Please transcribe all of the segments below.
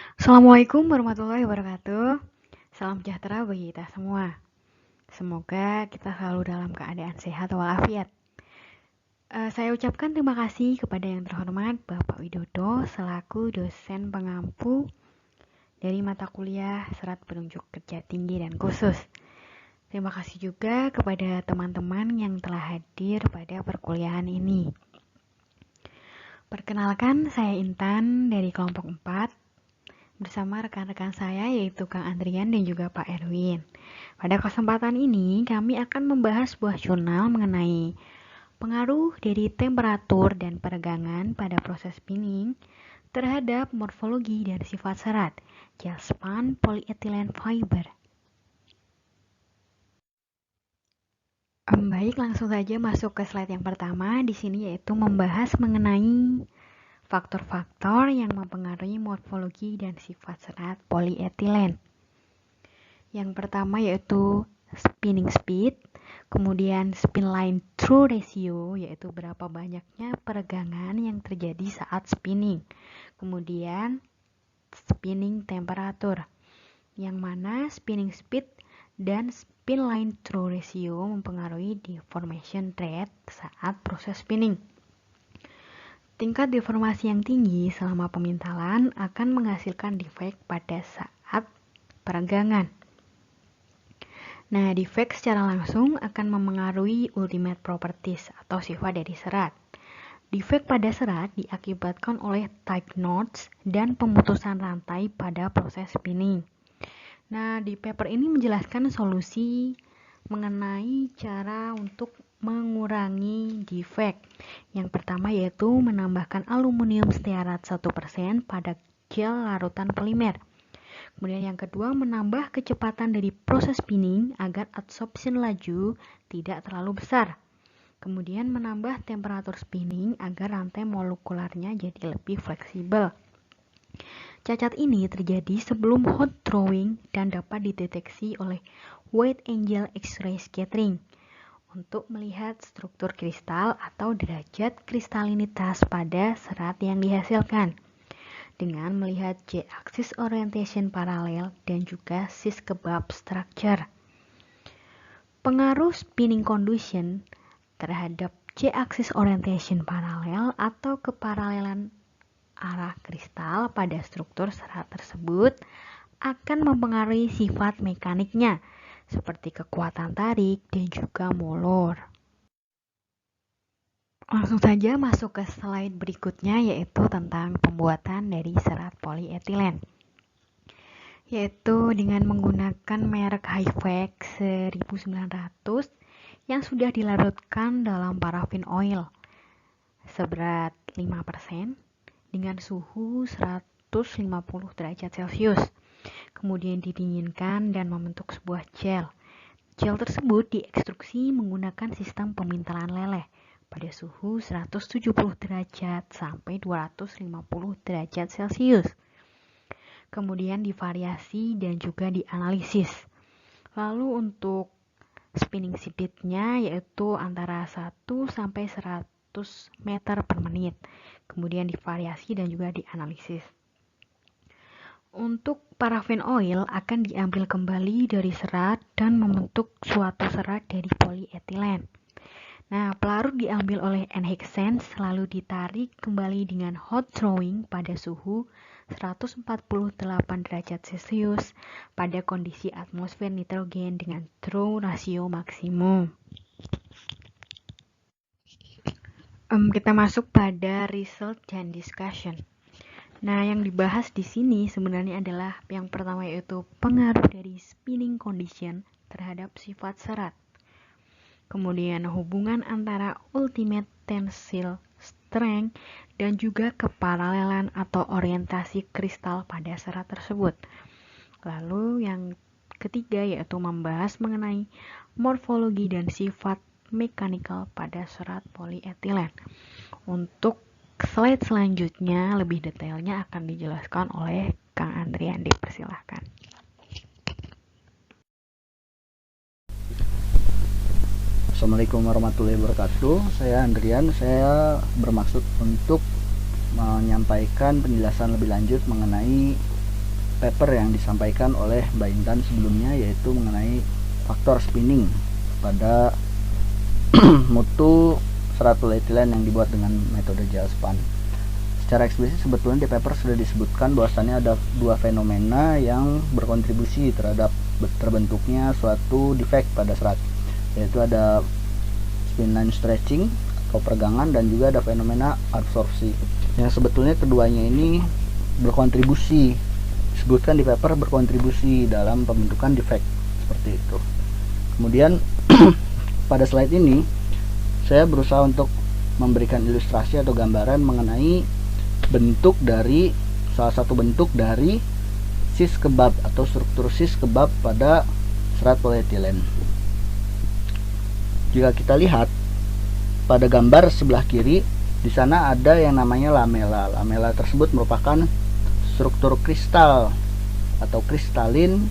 Assalamualaikum warahmatullahi wabarakatuh. Salam sejahtera bagi kita semua. Semoga kita selalu dalam keadaan sehat walafiat. Saya ucapkan terima kasih kepada yang terhormat Bapak Widodo selaku dosen pengampu dari mata kuliah Serat Penunjuk Kerja Tinggi dan Khusus. Terima kasih juga kepada teman-teman yang telah hadir pada perkuliahan ini. Perkenalkan, saya Intan dari kelompok 4 bersama rekan-rekan saya yaitu Kang Andrian dan juga Pak Erwin. Pada kesempatan ini kami akan membahas sebuah jurnal mengenai pengaruh dari temperatur dan peregangan pada proses spinning terhadap morfologi dan sifat serat gel span polyethylene fiber. Baik, langsung saja masuk ke slide yang pertama di sini yaitu membahas mengenai faktor-faktor yang mempengaruhi morfologi dan sifat serat polyethylene. Yang pertama yaitu spinning speed, kemudian spin line through ratio yaitu berapa banyaknya peregangan yang terjadi saat spinning. Kemudian spinning temperature, yang mana spinning speed dan spin line through ratio mempengaruhi deformation rate saat proses spinning. Tingkat deformasi yang tinggi selama pemintalan akan menghasilkan defect pada saat peregangan. Nah, defect secara langsung akan memengaruhi ultimate properties atau sifat dari serat. Defect pada serat diakibatkan oleh tight knots dan pemutusan rantai pada proses spinning. Nah, di paper ini menjelaskan solusi mengenai cara untuk mengurangi defect. Yang pertama yaitu menambahkan aluminium stearat 1% pada gel larutan polimer. Kemudian yang kedua, menambah kecepatan dari proses spinning agar adsorption laju tidak terlalu besar. Kemudian menambah temperatur spinning agar rantai molekularnya jadi lebih fleksibel. Cacat ini terjadi sebelum hot drawing dan dapat dideteksi oleh wide angle X-ray scattering untuk melihat struktur kristal atau derajat kristalinitas pada serat yang dihasilkan dengan melihat J-axis orientation paralel dan juga cis kebab structure. Pengaruh spinning condition terhadap J-axis orientation paralel atau keparalelan arah kristal pada struktur serat tersebut akan mempengaruhi sifat mekaniknya seperti kekuatan tarik dan juga molor. Langsung saja masuk ke slide berikutnya yaitu tentang pembuatan dari serat polyethylene. Yaitu dengan menggunakan merek Hyvex 1900 yang sudah dilarutkan dalam parafin oil seberat 5% dengan suhu 150 derajat Celcius. Kemudian didinginkan dan membentuk sebuah gel. Gel tersebut diekstruksi menggunakan sistem pemintalan leleh pada suhu 170 derajat sampai 250 derajat Celcius. Kemudian divariasi dan juga dianalisis. Lalu untuk spinning speed-nya yaitu antara 1 sampai 100 meter per menit. Kemudian divariasi dan juga dianalisis. Untuk parafin oil akan diambil kembali dari serat dan membentuk suatu serat dari polyethylene. Nah, pelarut diambil oleh enhancement lalu ditarik kembali dengan hot drawing pada suhu 148 derajat Celcius pada kondisi atmosfer nitrogen dengan draw ratio maksimum. Kita masuk pada result dan discussion. Nah, yang dibahas di sini sebenarnya adalah yang pertama yaitu pengaruh dari spinning condition terhadap sifat serat. Kemudian hubungan antara ultimate tensile strength dan juga keparalelan atau orientasi kristal pada serat tersebut. Lalu yang ketiga yaitu membahas mengenai morfologi dan sifat mechanical pada serat polyethylene. Untuk slide selanjutnya lebih detailnya akan dijelaskan oleh Kang Andrian, dipersilahkan. Assalamualaikum warahmatullahi wabarakatuh. Saya Andrian. Saya bermaksud untuk menyampaikan penjelasan lebih lanjut mengenai paper yang disampaikan oleh Mbak Intan sebelumnya, yaitu mengenai faktor spinning pada mutu serat polietilen yang dibuat dengan metode gel-span. Secara eksplisit sebetulnya di paper sudah disebutkan bahwasannya ada dua fenomena yang berkontribusi terhadap terbentuknya suatu defect pada serat, yaitu ada spin line stretching atau pergangan, dan juga ada fenomena absorpsi, yang sebetulnya keduanya ini berkontribusi, disebutkan di paper berkontribusi dalam pembentukan defect seperti itu. Kemudian pada slide ini saya berusaha untuk memberikan ilustrasi atau gambaran mengenai bentuk dari salah satu bentuk dari sis kebab atau struktur sis kebab pada serat polietilen. Jika kita lihat pada gambar sebelah kiri, di sana ada yang namanya lamela. Lamela tersebut merupakan struktur kristal atau kristalin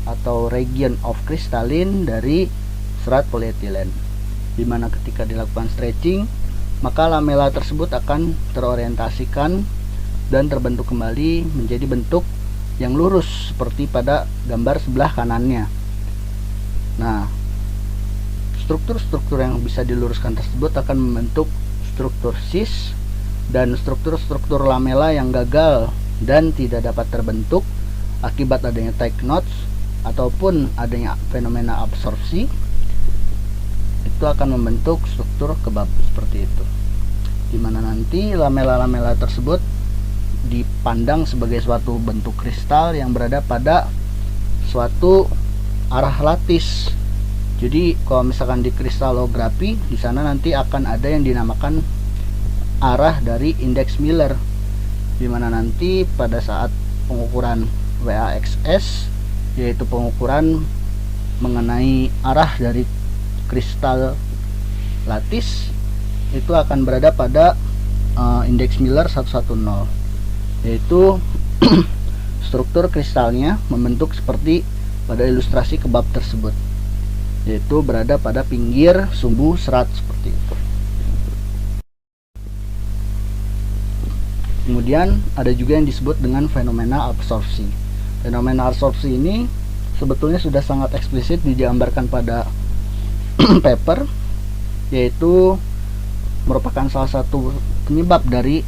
atau region of kristalin dari serat polietilen, di mana ketika dilakukan stretching maka lamela tersebut akan terorientasikan dan terbentuk kembali menjadi bentuk yang lurus seperti pada gambar sebelah kanannya. Nah, struktur-struktur yang bisa diluruskan tersebut akan membentuk struktur sis, dan struktur-struktur lamela yang gagal dan tidak dapat terbentuk akibat adanya tight knots ataupun adanya fenomena absorpsi itu akan membentuk struktur kebab seperti itu, dimana nanti lamela-lamela tersebut dipandang sebagai suatu bentuk kristal yang berada pada suatu arah latis. Jadi kalau misalkan di kristalografi, di sana nanti akan ada yang dinamakan arah dari indeks Miller, dimana nanti pada saat pengukuran WAXS, yaitu pengukuran mengenai arah dari kristal latis, itu akan berada pada indeks Miller 110, yaitu struktur kristalnya membentuk seperti pada ilustrasi kebab tersebut, yaitu berada pada pinggir sumbu serat seperti itu. Kemudian ada juga yang disebut dengan fenomena absorpsi. Fenomena absorpsi ini sebetulnya sudah sangat eksplisit digambarkan pada paper, yaitu merupakan salah satu penyebab dari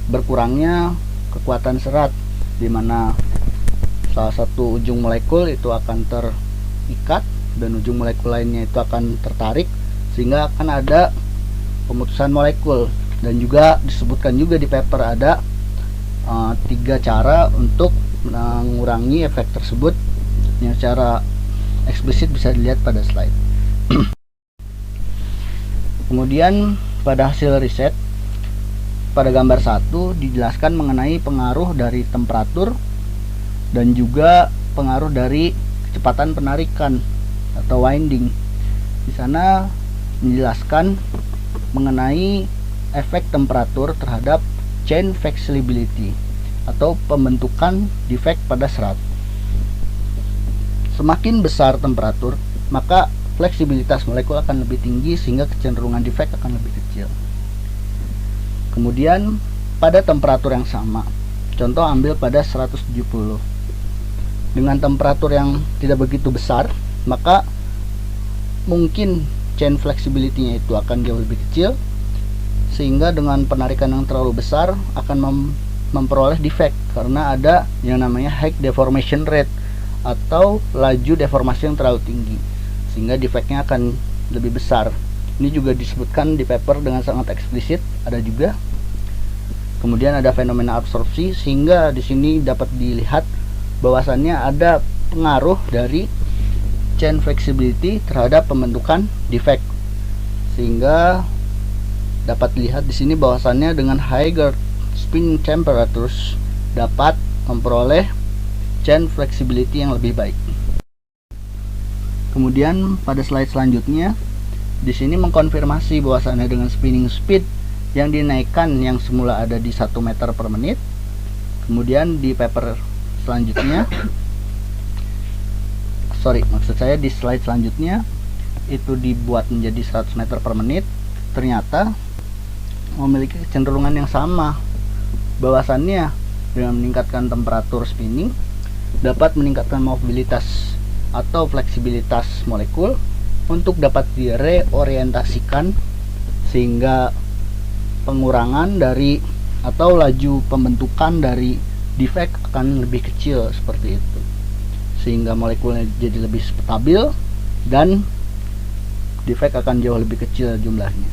berkurangnya kekuatan serat, di mana salah satu ujung molekul itu akan terikat dan ujung molekul lainnya itu akan tertarik, sehingga akan ada pemutusan molekul. Dan juga disebutkan juga di paper ada 3 cara untuk mengurangi efek tersebut yang secara eksplisit bisa dilihat pada slide. Kemudian pada hasil riset pada gambar 1 dijelaskan mengenai pengaruh dari temperatur dan juga pengaruh dari kecepatan penarikan atau winding. Di sana menjelaskan mengenai efek temperatur terhadap chain flexibility atau pembentukan defect pada serat. Semakin besar temperatur, maka fleksibilitas molekul akan lebih tinggi sehingga kecenderungan defect akan lebih kecil. Kemudian pada temperatur yang sama, contoh ambil pada 170, dengan temperatur yang tidak begitu besar, maka mungkin chain flexibility-nya itu akan jauh lebih kecil, sehingga dengan penarikan yang terlalu besar akan memperoleh defect karena ada yang namanya high deformation rate atau laju deformasi yang terlalu tinggi, sehingga defectnya akan lebih besar. Ini juga disebutkan di paper dengan sangat eksplisit, ada juga. Kemudian ada fenomena absorpsi, sehingga di sini dapat dilihat bahwasannya ada pengaruh dari chain flexibility terhadap pembentukan defect, sehingga dapat dilihat di sini bahwasannya dengan higher spin temperatures dapat memperoleh chain flexibility yang lebih baik. Kemudian pada slide selanjutnya di sini mengkonfirmasi bahwasannya dengan spinning speed yang dinaikkan yang semula ada di 1 meter per menit, kemudian di paper selanjutnya di slide selanjutnya itu dibuat menjadi 100 meter per menit, ternyata memiliki kecenderungan yang sama, bahwasannya dengan meningkatkan temperatur spinning dapat meningkatkan mobilitas atau fleksibilitas molekul untuk dapat direorientasikan sehingga pengurangan dari atau laju pembentukan dari defect akan lebih kecil seperti itu, sehingga molekulnya jadi lebih stabil dan defect akan jauh lebih kecil jumlahnya.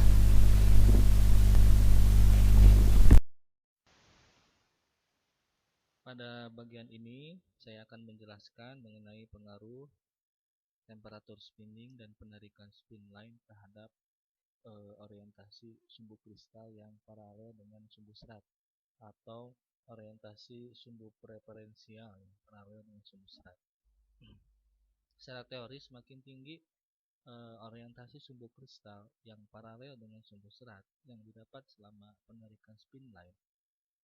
Pada bagian ini, saya akan menjelaskan mengenai pengaruh temperatur spinning dan penarikan spin line terhadap orientasi sumbu kristal yang paralel dengan sumbu serat, atau orientasi sumbu preferensial yang paralel dengan sumbu serat. Secara teori, semakin tinggi orientasi sumbu kristal yang paralel dengan sumbu serat yang didapat selama penarikan spin line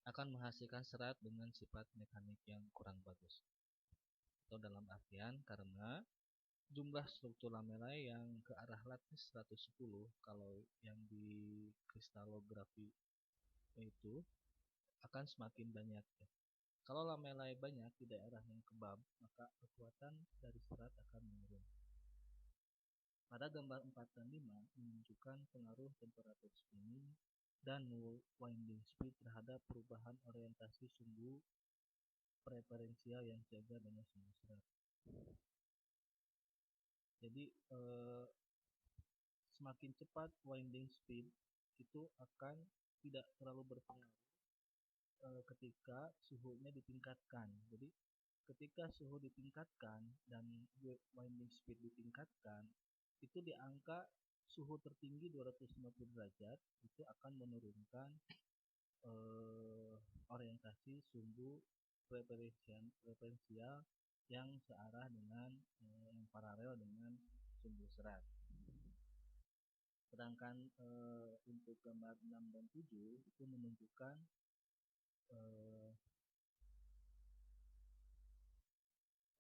akan menghasilkan serat dengan sifat mekanik yang kurang bagus. Atau dalam artian karena jumlah struktur lamella yang ke arah lattice 110, kalau yang di kristalografi itu akan semakin banyak ya. Kalau lamella banyak di daerah yang kebab, maka kekuatan dari serat akan menurun. Pada gambar 4 dan 5 menunjukkan pengaruh temperatur spinning dan winding speed terhadap perubahan orientasi sumbu preferensial yang sejajar dengan sumbu serat. Jadi semakin cepat winding speed itu akan tidak terlalu berpengaruh ketika suhunya ditingkatkan. Jadi ketika suhu ditingkatkan dan winding speed ditingkatkan, itu di angka suhu tertinggi 250 derajat itu akan menurunkan orientasi sumbu preferensial yang searah dengan yang paralel dengan sumbu serat. Sedangkan untuk gambar 6 dan 7 itu menunjukkan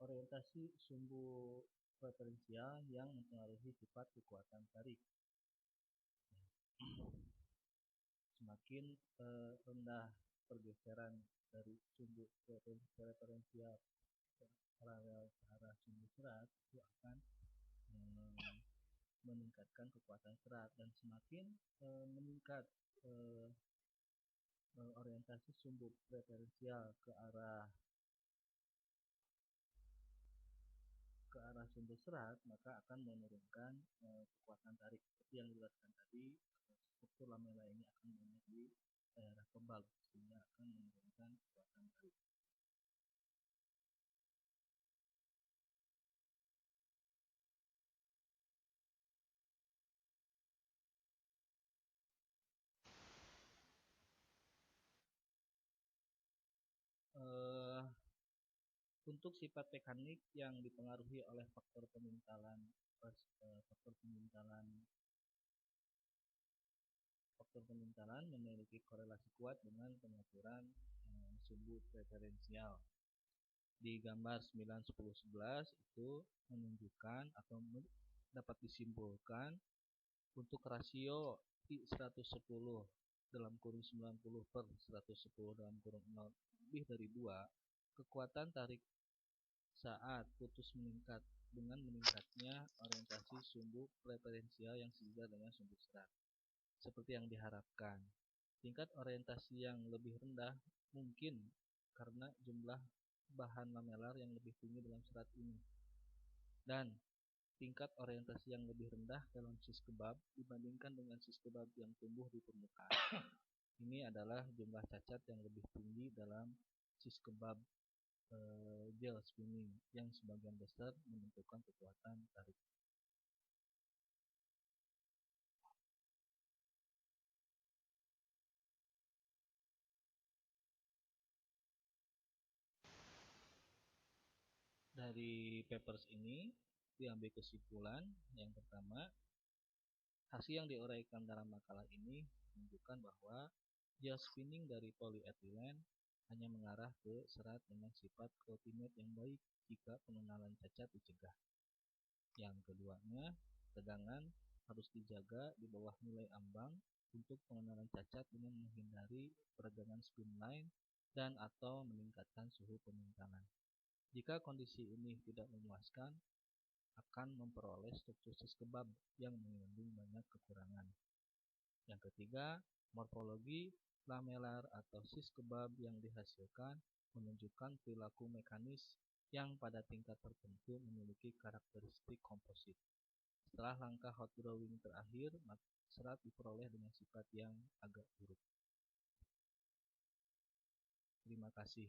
orientasi sumbu preferensial yang mempengaruhi sifat kekuatan tarik. Semakin rendah pergeseran dari sumbu preferensial paralel ke arah sumbu serat, itu akan meningkatkan kekuatan serat, dan semakin meningkat orientasi sumbu preferensial ke arah sumbu serat, maka akan menurunkan kekuatan tarik. Seperti yang dijelaskan tadi, struktur lamella ini akan banyak di daerah kebal, sehingga akan menurunkan kekuatan tarik. Untuk sifat mekanik yang dipengaruhi oleh faktor pemintalan memiliki korelasi kuat dengan pengaturan sumbu preferensial. Di gambar 9, 10, 11 itu menunjukkan atau dapat disimpulkan untuk rasio I110 dalam kurung 90 per 110 dalam kurung 0 lebih dari 2, kekuatan tarik saat putus meningkat dengan meningkatnya orientasi sumbu preferensial yang sejajar dengan sumbu serat, seperti yang diharapkan. Tingkat orientasi yang lebih rendah mungkin karena jumlah bahan lamelar yang lebih tinggi dalam serat ini, dan tingkat orientasi yang lebih rendah dalam sis kebab dibandingkan dengan sis kebab yang tumbuh di permukaan. Ini adalah jumlah cacat yang lebih tinggi dalam sis kebab gel spinning yang sebagian besar menentukan kekuatan tarik. Dari papers ini diambil kesimpulan yang pertama, hasil yang diuraikan dalam makalah ini menunjukkan bahwa gel spinning dari polyethylene hanya mengarah ke serat dengan sifat coordinate yang baik jika pengenalan cacat dicegah. Yang keduanya, tegangan harus dijaga di bawah nilai ambang untuk pengenalan cacat dengan menghindari peregangan spin line dan atau meningkatkan suhu pemintalan. Jika kondisi ini tidak memuaskan, akan memperoleh struktur sis kebab yang mengandung banyak kekurangan. Yang ketiga, morfologi lamelar atau sis kebab yang dihasilkan menunjukkan perilaku mekanis yang pada tingkat tertentu memiliki karakteristik komposit. Setelah langkah hot drawing terakhir, serat diperoleh dengan sifat yang agak buruk. Terima kasih.